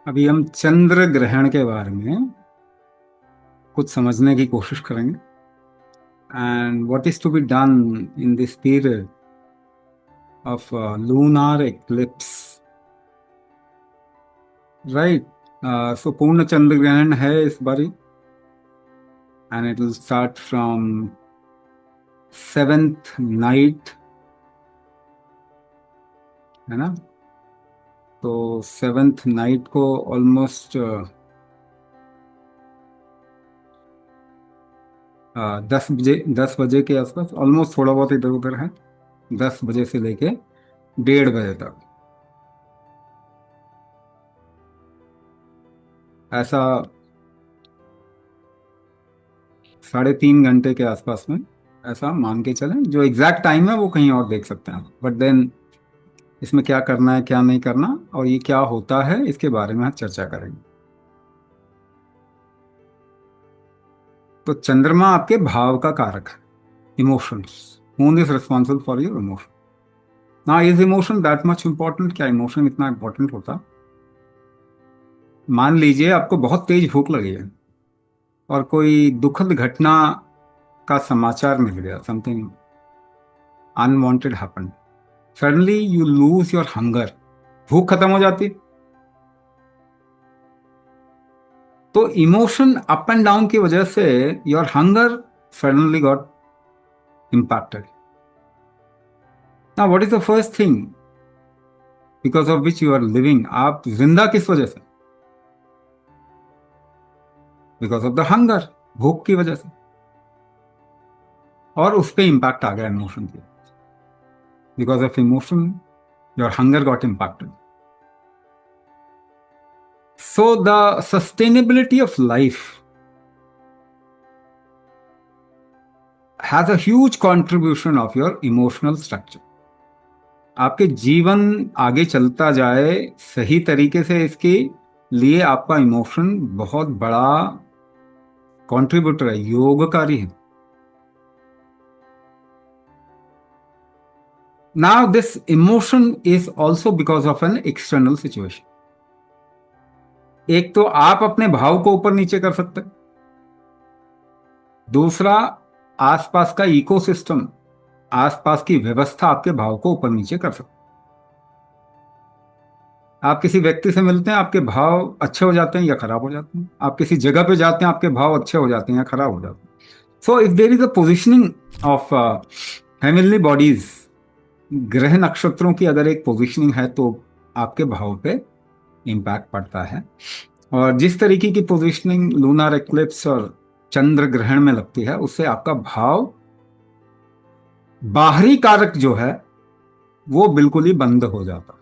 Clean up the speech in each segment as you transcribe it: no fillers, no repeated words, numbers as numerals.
अभी हम चंद्र ग्रहण के बारे में कुछ समझने की कोशिश करेंगे and what is to be done in this period of lunar eclipse, right. So पूर्ण चंद्र ग्रहण है इस बारी and it will start from seventh night, है ना। तो सेवेंथ नाइट को ऑलमोस्ट 10 बजे के आसपास, ऑलमोस्ट थोड़ा बहुत इधर उधर है। 10 बजे से लेके 1:30 बजे तक ऐसा 3.5 घंटे के आसपास में, ऐसा मान के चलें। जो एग्जैक्ट टाइम है वो कहीं और देख सकते हैं, बट देन इसमें क्या करना है क्या नहीं करना और ये क्या होता है इसके बारे में हम चर्चा करेंगे। तो चंद्रमा आपके भाव का कारक है, emotions. Moon is responsible for your emotion. ना is emotion that much important? क्या इमोशन इतना इंपॉर्टेंट होता? मान लीजिए आपको बहुत तेज भूख लगी है और कोई दुखद घटना का समाचार मिल गया, something unwanted happened, suddenly you lose your hunger, भूख खत्म हो जाती। तो इमोशन अप एंड डाउन की वजह से your hunger suddenly got impacted. Now what is the first thing because of which you are living? आप जिंदा किस वजह से? बिकॉज ऑफ द हंगर, भूख की वजह से। और उस पर इंपैक्ट आ गया इमोशन की। Because of emotion your hunger got impacted. So the sustainability of life has a huge contribution of your emotional structure. आपके जीवन आगे चलता जाए सही तरीके से, इसके लिए आपका इमोशन बहुत बड़ा कॉन्ट्रीब्यूटर है, योगकारी है। Now, this emotion is also because of an external situation. एक तो आप अपने भाव को ऊपर नीचे कर सकते हैं, दूसरा आसपास का इकोसिस्टम, आसपास की व्यवस्था आपके भाव को ऊपर नीचे कर सकते हैं। आप किसी व्यक्ति से मिलते हैं, आपके भाव अच्छे हो जाते हैं या खराब हो जाते हैं। आप किसी जगह पे जाते हैं, आपके भाव अच्छे हो जाते हैं या खराब हो जाते हैं। So if there is a positioning of heavenly bodies, ग्रह नक्षत्रों की अगर एक पोजिशनिंग है तो आपके भाव पे इम्पैक्ट पड़ता है। और जिस तरीके की पोजीशनिंग लूनार एक्लिप्स और चंद्र ग्रहण में लगती है, उससे आपका भाव, बाहरी कारक जो है वो बिल्कुल ही बंद हो जाता।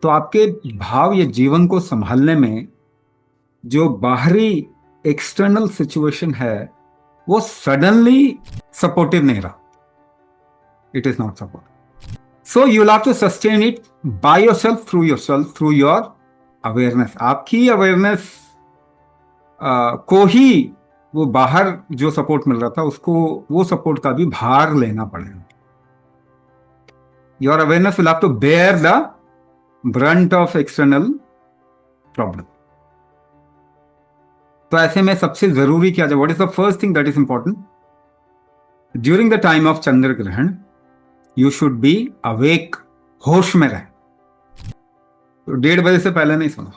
तो आपके भाव ये जीवन को संभालने में जो बाहरी एक्सटर्नल सिचुएशन है वो सडनली सपोर्टिव नहीं रहा। It is not supportive. So you will have to sustain it by yourself through your awareness. आपकी अवेयरनेस को ही वो बाहर जो सपोर्ट मिल रहा था उसको, वो सपोर्ट का भी भार लेना पड़ेगा। Your awareness will have to bear the brunt of external problem. तो ऐसे में सबसे जरूरी क्या है? What is the first thing that is important during the time of chandra grahan? You should be awake, होश में रहे। तो 1:30 बजे से पहले नहीं सोना,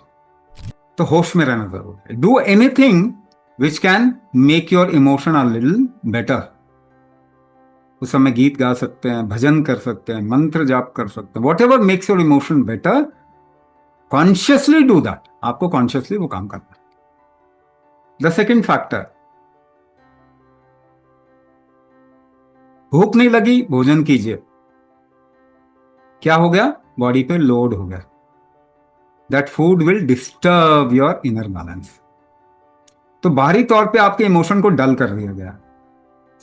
तो होश में रहना जरूरी है। Do anything which can make your emotion a little better. उस समय गीत गा सकते हैं, भजन कर सकते हैं, मंत्र जाप कर सकते हैं, what ever makes your emotion better, consciously do that. आपको कॉन्शियसली वो काम करना है। द सेकेंड फैक्टर, भूख नहीं लगी, भोजन कीजिए। क्या हो गया? बॉडी पे लोड हो गया। That food will disturb your inner balance. तो बाहरी तौर पे आपके इमोशन को डल कर दिया गया।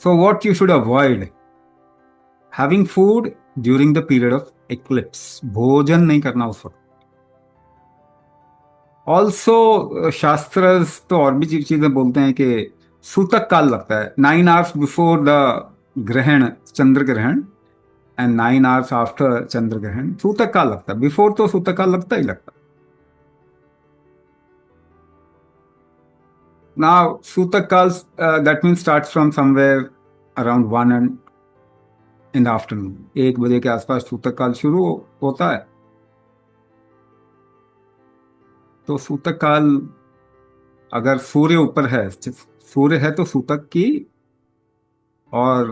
So what you should avoid, having food during the period of eclipse. भोजन नहीं करना उस वक्त। ऑल्सो शास्त्र तो और भी चीजें बोलते हैं कि सूतक काल लगता है 9 आवर्स बिफोर द ग्रहण, चंद्र ग्रहण, एंड 9 आवर्स आफ्टर चंद्र ग्रहण सूतक काल लगता है। बिफोर तो सूतक काल लगता ही लगता है। Now, Sutak Kals, that means starts from somewhere around 1 and in the afternoon. 1 बजे के आसपास सूतक काल शुरू होता है. तो सूतक काल, अगर सूर्य ऊपर है, सूर्य है तो सूतक की और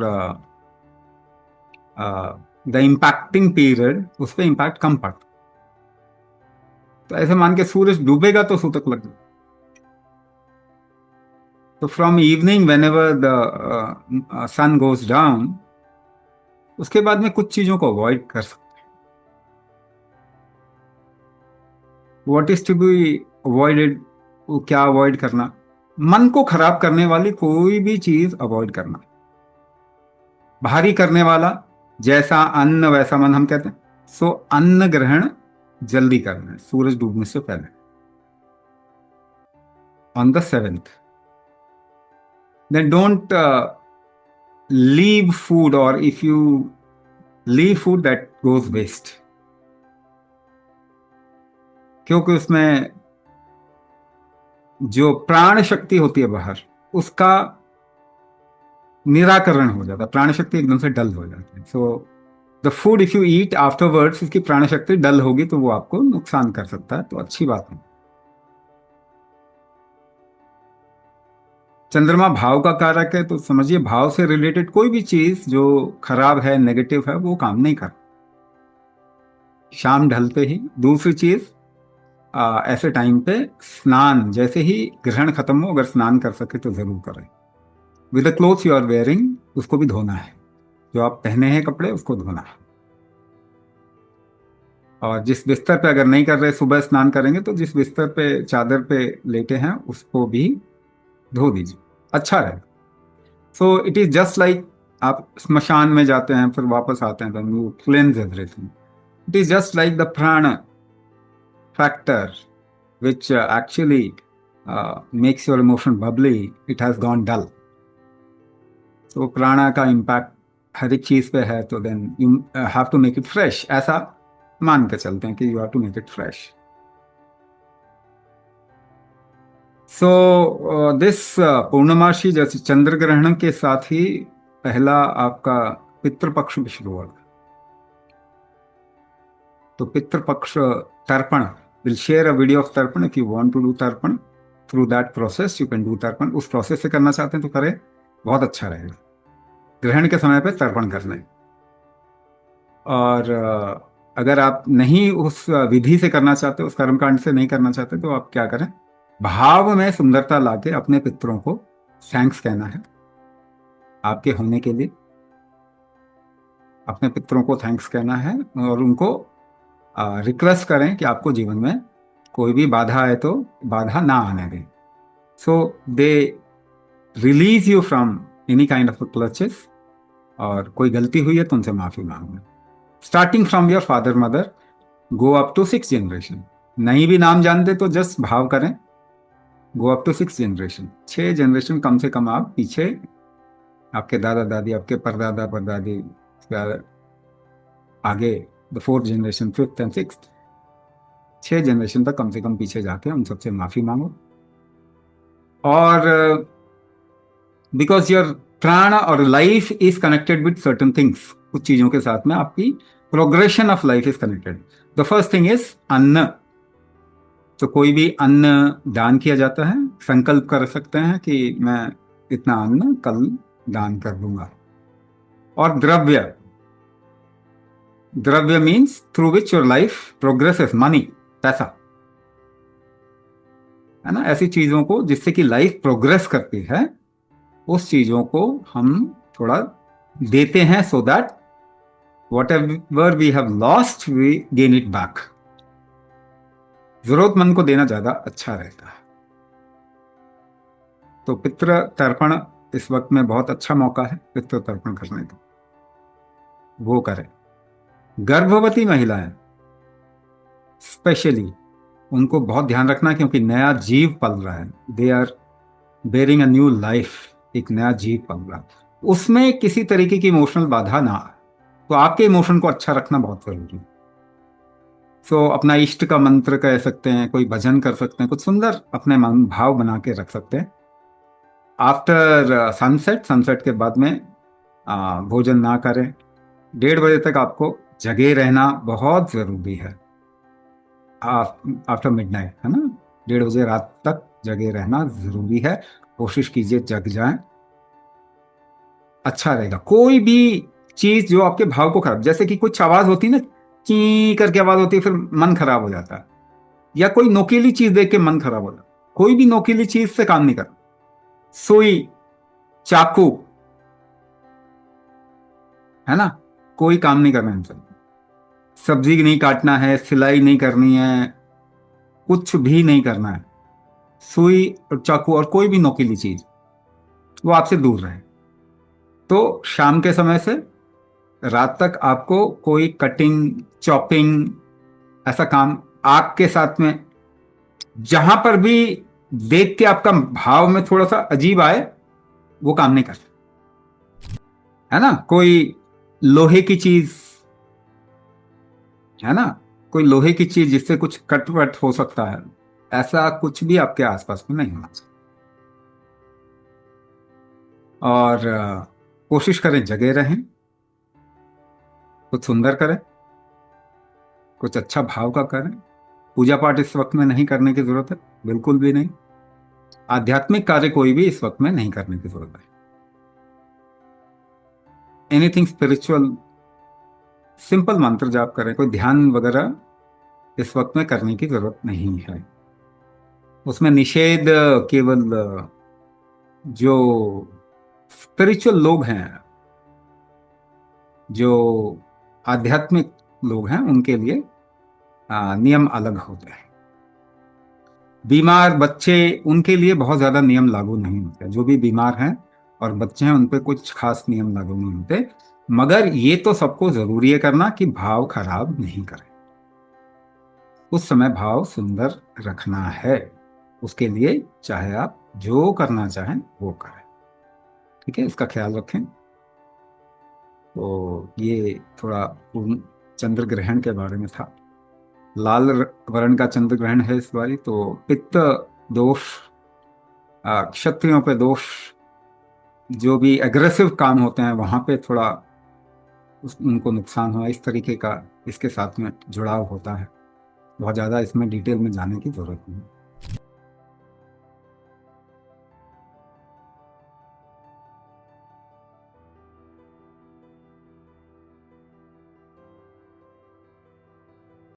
द इम्पैक्टिंग पीरियड, उस पर इम्पैक्ट कम पड़ता. तो ऐसे मान के सूरज डूबेगा तो सूतक लग जाए. तो from evening whenever the sun goes down, उसके बाद में कुछ चीजों को अवॉइड कर सकते. What is to be avoided, वो क्या अवॉइड करना? मन को खराब करने वाली कोई भी चीज अवॉइड करना. भारी करने वाला, जैसा अन्न वैसा मन, हम कहते हैं. सो अन्न ग्रहण जल्दी करना है, सूरज डूबने से पहले, on the 7th. Then don't leave food, और if you leave food that goes waste, क्योंकि उसमें जो प्राण शक्ति होती है बाहर, उसका निराकरण हो जाता है. प्राण शक्ति एकदम से डल हो जाती है. So the food if you eat afterwards, उसकी प्राण शक्ति डल होगी तो वो आपको नुकसान कर सकता है, तो अच्छी बात नहीं. चंद्रमा भाव का कारक है, तो समझिए भाव से रिलेटेड कोई भी चीज जो खराब है, नेगेटिव है, वो काम नहीं कर. शाम ढलते ही. दूसरी चीज, ऐसे टाइम पे स्नान, जैसे ही ग्रहण खत्म हो, अगर स्नान कर सके तो जरूर करें. With the clothes you are wearing, उसको भी धोना है. जो आप पहने हैं कपड़े, उसको धोना है. और जिस बिस्तर पे अगर नहीं कर रहे, सुबह स्नान करेंगे, तो जिस बिस्तर पे, चादर पे लेटे हैं, उसको भी धो दीजिए, अच्छा रहेगा. So it is just like, आप स्मशान में जाते हैं फिर वापस आते हैं, तो you cleanse everything. It is just like the प्राण factor which actually makes your emotion bubbly, it has gone dull. तो प्राणा का इम्पैक्ट हर एक चीज पे है, तो then you have to make it fresh. ऐसा मान के चलते हैं कि you have to make it fresh. So this पूर्णमासी, जैसे चंद्र ग्रहण के साथ ही पहला आपका पितृपक्ष भी शुरू होगा. तो Pitrupaksha tarpan, will share a video of tarpan. If you want to do tarpan through that process, you can do tarpan. उस प्रोसेस से करना चाहते हैं तो करें, बहुत अच्छा रहेगा. ग्रहण के समय पे तर्पण करना है. और अगर आप नहीं उस विधि से करना चाहते, उस कर्मकांड से नहीं करना चाहते, तो आप क्या करें, भाव में सुंदरता लाके अपने पितरों को थैंक्स कहना है. आपके होने के लिए अपने पितरों को थैंक्स कहना है, और उनको रिक्वेस्ट करें कि आपको जीवन में कोई भी बाधा आए तो बाधा ना आने दें. So they release you from any kind of clutches. और कोई गलती हुई है तो उनसे माफी मांगना. Starting from your father mother, go up to 6 generation. नहीं भी नाम जानते तो जस्ट भाव करें, गो अप टू 6 जनरेशन. 6 जनरेशन कम से कम आप पीछे, आपके दादा दादी, आपके परदादा परदादी, आगे the 4th generation, 5th and 6th, 6 generation तक कम से कम पीछे जाके उन सबसे माफी मांगो. और बिकॉज योर प्राण और life is connected with certain things, कुछ चीजों के साथ में आपकी progression of life is connected. The first thing is अन्न. तो कोई भी अन्न दान किया जाता है, संकल्प कर सकते हैं कि मैं इतना अन्न कल दान कर दूंगा. और द्रव्य, द्रव्य means through which your life progresses, money, पैसा, है ना. ऐसी चीजों को जिससे कि लाइफ प्रोग्रेस करती है, उस चीजों को हम थोड़ा देते हैं, so that whatever we have lost we gain it back. जरूरतमंद को देना ज्यादा अच्छा रहता है. तो पितृ तर्पण इस वक्त में बहुत अच्छा मौका है पितृ तर्पण करने का, वो करें. गर्भवती महिलाएं स्पेशली, उनको बहुत ध्यान रखना, क्योंकि नया जीव पल रहा है. They are bearing a new life. एक नया जीव पल रहा है, उसमें किसी तरीके की इमोशनल बाधा ना आए. तो आपके इमोशन को अच्छा रखना बहुत जरूरी है. सो अपना इष्ट का मंत्र कह सकते हैं, कोई भजन कर सकते हैं, कुछ सुंदर अपने मन भाव बना के रख सकते हैं. आफ्टर सनसेट, सनसेट के बाद में भोजन ना करें। 1:30 बजे तक आपको जगे रहना बहुत जरूरी है। आफ्टर मिडनाइट, है ना, 1:30 बजे रात तक जगे रहना जरूरी है। कोशिश कीजिए जग जाएं, अच्छा रहेगा। कोई भी चीज जो आपके भाव को खराब, जैसे कि कुछ आवाज होती है ना, ची करके आवाज होती है, फिर मन खराब हो जाता है। या कोई नोकीली चीज देख के मन खराब हो जाता है। कोई भी नोकीली चीज से काम नहीं करना। सुई, चाकू, है ना, कोई काम नहीं करना इनसे। सब्जी नहीं काटना है, सिलाई नहीं करनी है, कुछ भी नहीं करना है। सुई और चाकू और कोई भी नोकीली चीज, वो आपसे दूर रहे। तो शाम के समय से रात तक आपको कोई कटिंग, चॉपिंग, ऐसा काम आग के साथ में, जहां पर भी देख के आपका भाव में थोड़ा सा अजीब आए, वो काम नहीं करना, है ना। कोई लोहे की चीज, है ना, कोई लोहे की चीज जिससे कुछ कट वट हो सकता है, ऐसा कुछ भी आपके आसपास में नहीं होना चाहिए। और कोशिश करें जगे रहें, कुछ सुंदर करें, कुछ अच्छा भाव का करें। पूजा पाठ इस वक्त में नहीं करने की जरूरत है, बिल्कुल भी नहीं। आध्यात्मिक कार्य कोई भी इस वक्त में नहीं करने की जरूरत है। एनीथिंग स्पिरिचुअल, सिंपल मंत्र जाप करें, कोई ध्यान वगैरह इस वक्त में करने की जरूरत नहीं है। उसमें निषेध केवल जो स्पिरिचुअल लोग हैं, जो आध्यात्मिक लोग हैं, उनके लिए नियम अलग होते हैं। बीमार बच्चे, उनके लिए बहुत ज्यादा नियम लागू नहीं होते। जो भी बीमार हैं और बच्चे हैं, उन पे कुछ खास नियम लागू नहीं होते। मगर ये तो सबको जरूरी है करना कि भाव खराब नहीं करें। उस समय भाव सुंदर रखना है। उसके लिए चाहे आप जो करना चाहें वो करें। ठीक है, इसका ख्याल रखें। तो ये थोड़ा पूर्ण चंद्र ग्रहण के बारे में था। लाल वर्ण का चंद्र ग्रहण है इस बारी, तो पित्त दोष, क्षत्रियों पे दोष, जो भी एग्रेसिव काम होते हैं वहां पे थोड़ा उनको नुकसान हुआ, इस तरीके का इसके साथ में जुड़ाव होता है। बहुत ज़्यादा इसमें डिटेल में जाने की जरूरत नहीं।